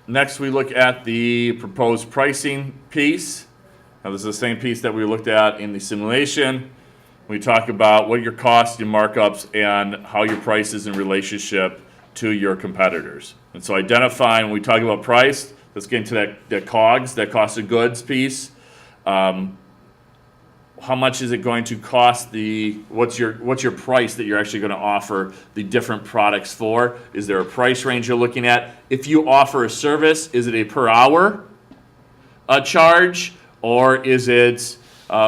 Next, we look at the proposed pricing piece. Now, this is the same piece that we looked at in the simulation. We talk about what your costs, your markups, and how your price is in relationship to your competitors. And so identifying, when we talk about price, let's get into that COGS, that cost of goods piece. How much is it going to cost what's your price that you're actually going to offer the different products for? Is there a price range you're looking at? If you offer a service, is it a per hour charge, or is it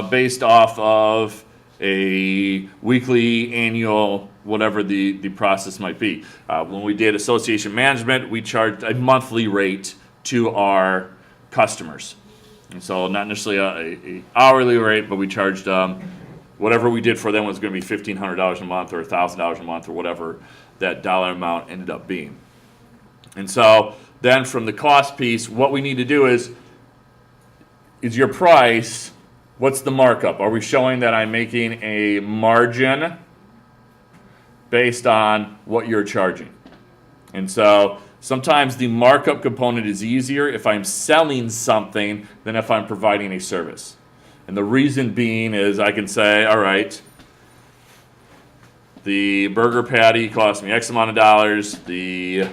based off of a weekly, annual, whatever the process might be? When we did association management, we charged a monthly rate to our customers. And so not necessarily a hourly rate, but we charged whatever we did for them was going to be $1,500 a month or $1,000 a month or whatever that dollar amount ended up being. And so then from the cost piece, what we need to do is your price, what's the markup? Are we showing that I'm making a margin based on what you're charging? And so sometimes the markup component is easier if I'm selling something than if I'm providing a service. And the reason being is I can say, all right, the burger patty cost me X amount of dollars, the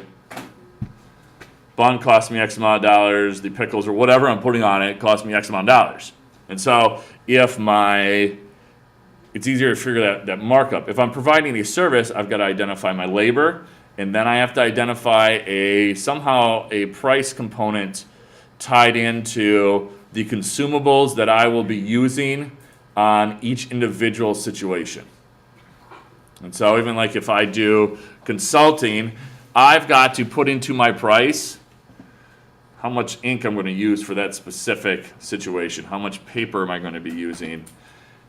bun cost me X amount of dollars, the pickles or whatever I'm putting on it cost me X amount of dollars. And so it's easier to figure that markup. If I'm providing a service, I've got to identify my labor, and then I have to identify somehow a price component tied into the consumables that I will be using on each individual situation. And so even like if I do consulting, I've got to put into my price how much ink I'm going to use for that specific situation. How much paper am I going to be using?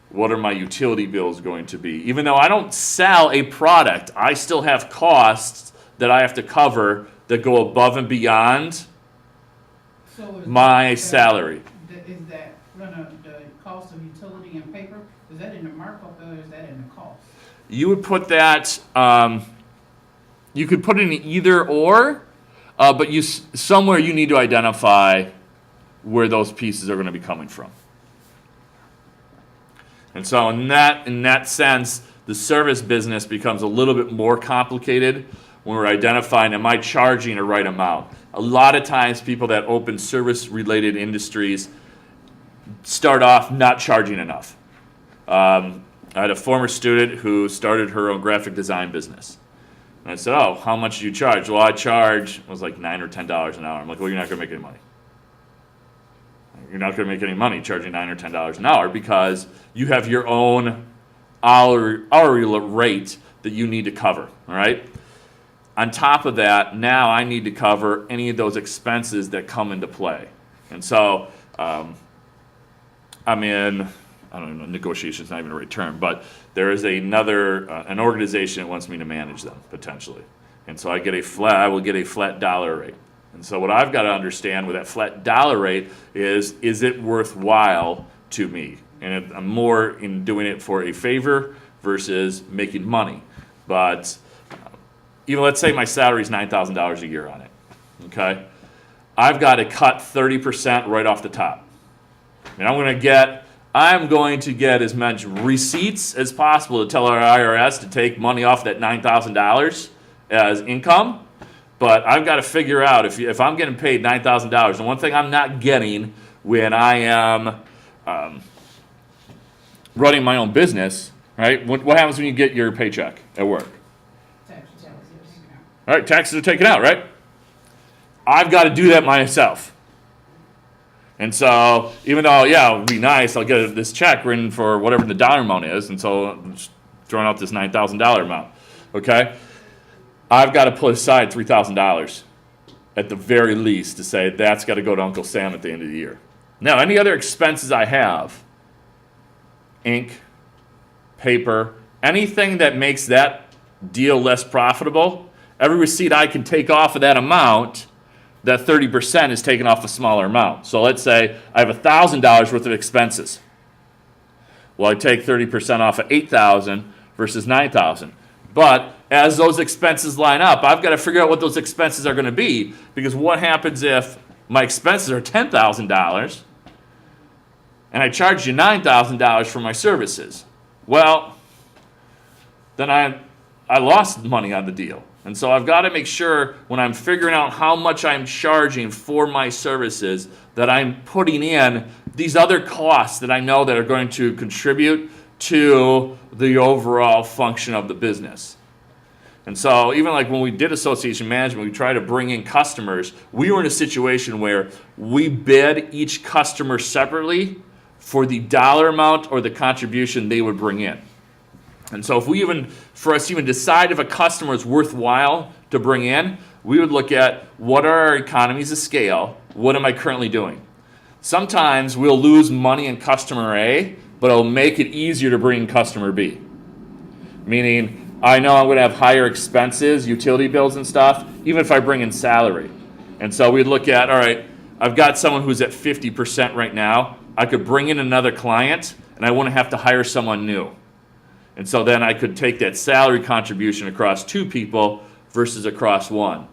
What are my utility bills going to be? Even though I don't sell a product, I still have costs that I have to cover that go above and beyond my salary. Is that the cost of utility and paper? Is that in the markup or is that in the cost? You would put that, you could put it in either or, but somewhere you need to identify where those pieces are going to be coming from. And so in that sense, the service business becomes a little bit more complicated when we're identifying, am I charging a right amount? A lot of times people that open service-related industries start off not charging enough. I had a former student who started her own graphic design business. And I said, oh, how much do you charge? Well, it was like $9 or $10 an hour. I'm like, well, you're not going to make any money. You're not going to make any money charging $9 or $10 an hour because you have your own hourly rate that you need to cover, all right? On top of that, now I need to cover any of those expenses that come into play. And so I'm in, I don't know, negotiation is not even a right term, but there is an organization that wants me to manage them, potentially. And so I will get a flat dollar rate. And so what I've got to understand with that flat dollar rate is it worthwhile to me? And I'm more in doing it for a favor versus making money. But even let's say my salary is $9,000 a year on it, okay? I've got to cut 30% right off the top. And I'm going to get as much receipts as possible to tell our IRS to take money off that $9,000 as income. But I've got to figure out if I'm getting paid $9,000, and one thing I'm not getting when I am running my own business, right? What happens when you get your paycheck at work? All right, taxes are taken out, right? I've got to do that myself. And so even though, yeah, it would be nice, I'll get this check written for whatever the dollar amount is, and so I'm just throwing out this $9,000 amount, okay? I've got to put aside $3,000 at the very least to say that's got to go to Uncle Sam at the end of the year. Now, any other expenses I have, ink, paper, anything that makes that deal less profitable, every receipt I can take off of that amount, that 30% is taken off a smaller amount. So let's say I have $1,000 worth of expenses. Well, I take 30% off of $8,000 versus $9,000. But as those expenses line up, I've got to figure out what those expenses are going to be, because what happens if my expenses are $10,000 and I charge you $9,000 for my services? Well, then I lost money on the deal. And so I've got to make sure when I'm figuring out how much I'm charging for my services that I'm putting in these other costs that I know that are going to contribute to the overall function of the business. And so even like when we did association management, we tried to bring in customers. We were in a situation where we bid each customer separately for the dollar amount or the contribution they would bring in. And so for us to even decide if a customer is worthwhile to bring in, we would look at what are our economies of scale, what am I currently doing? Sometimes we'll lose money in customer A, but it'll make it easier to bring in customer B. Meaning, I know I'm going to have higher expenses, utility bills and stuff, even if I bring in salary. And so we'd look at, all right, I've got someone who's at 50% right now. I could bring in another client, and I wouldn't have to hire someone new. And so then I could take that salary contribution across two people versus across one.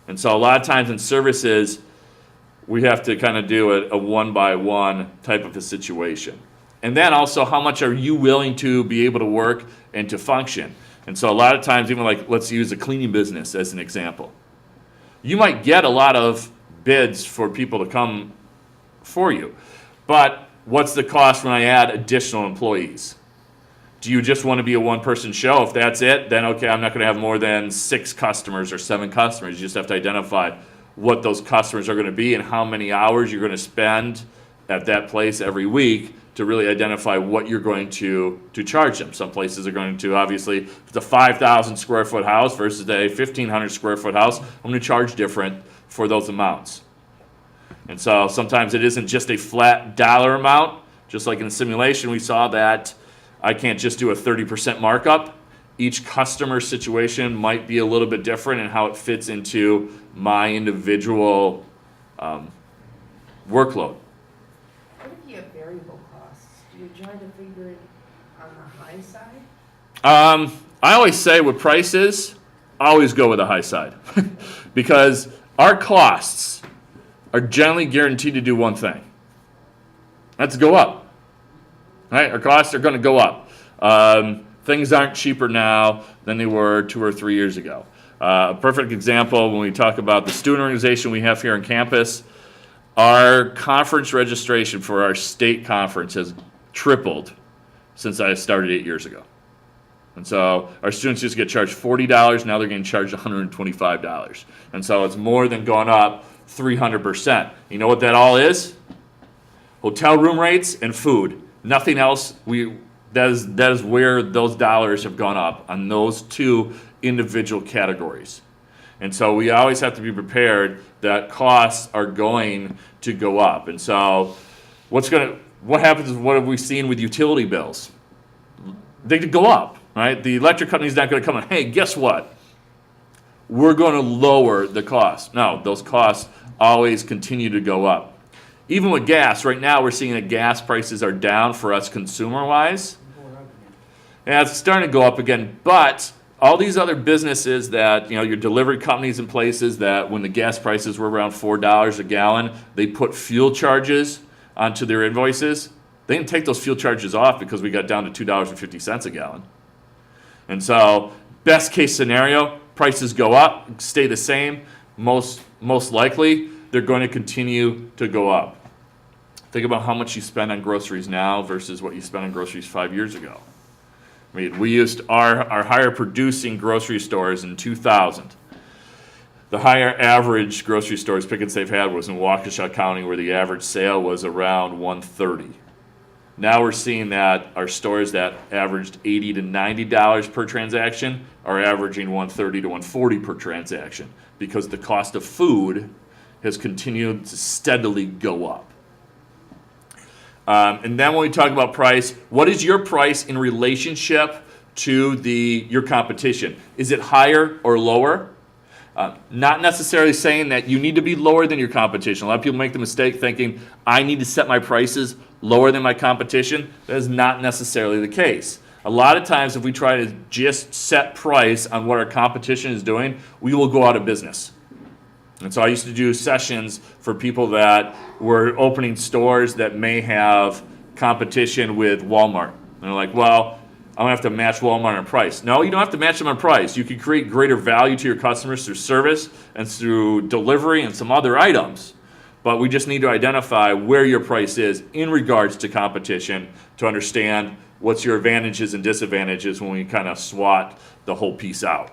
And so a lot of times in services, we have to kind of do a one-by-one type of a situation. And then also, how much are you willing to be able to work and to function? And so a lot of times, even like, let's use a cleaning business as an example. You might get a lot of bids for people to come for you, but what's the cost when I add additional employees? Do you just want to be a one-person show? If that's it, then okay, I'm not going to have more than 6 customers or 7 customers. You just have to identify what those customers are going to be and how many hours you're going to spend at that place every week to really identify what you're going to charge them. Some places are going to, obviously, if it's a 5,000 square foot house versus a 1,500 square foot house, I'm going to charge different for those amounts. And so sometimes it isn't just a flat dollar amount. Just like in the simulation, we saw that I can't just do a 30% markup. Each customer situation might be a little bit different in how it fits into my individual workload. What if you have variable costs? Do you try to figure it on the high side? I always say with prices, always go with the high side. Because our costs are generally guaranteed to do one thing. That's go up. Right? Our costs are going to go up. Things aren't cheaper now than they were 2 or 3 years ago. A perfect example when we talk about the student organization we have here on campus, our conference registration for our state conference has tripled since I started 8 years ago. And so our students used to get charged $40, now they're getting charged $125. And so it's more than gone up 300%. You know what that all is? Hotel room rates and food. Nothing else. That is where those dollars have gone up on those 2 individual categories. And so we always have to be prepared that costs are going to go up. And so what happens is, what have we seen with utility bills? They could go up, right? The electric company's not going to come and, hey, guess what? We're going to lower the cost. No, those costs always continue to go up. Even with gas, right now we're seeing that gas prices are down for us consumer-wise. Yeah, it's starting to go up again, but all these other businesses that, your delivery companies and places that when the gas prices were around $4 a gallon, they put fuel charges onto their invoices. They didn't take those fuel charges off because we got down to $2.50 a gallon. And so, best case scenario, prices go up, stay the same. Most likely, they're going to continue to go up. Think about how much you spend on groceries now versus what you spent on groceries 5 years ago. I mean, we used our higher producing grocery stores in 2000. The higher average grocery stores Pick and Save had was in Waukesha County, where the average sale was around $130. Now we're seeing that our stores that averaged $80 to $90 per transaction are averaging $130 to $140 per transaction, because the cost of food has continued to steadily go up. And then when we talk about price, what is your price in relationship to your competition? Is it higher or lower? Not necessarily saying that you need to be lower than your competition. A lot of people make the mistake thinking, I need to set my prices lower than my competition. That is not necessarily the case. A lot of times, if we try to just set price on what our competition is doing, we will go out of business. And so I used to do sessions for people that were opening stores that may have competition with Walmart. And they're like, well, I'm gonna have to match Walmart on price. No, you don't have to match them on price. You can create greater value to your customers through service and through delivery and some other items. But we just need to identify where your price is in regards to competition to understand what's your advantages and disadvantages when we kind of SWOT the whole piece out.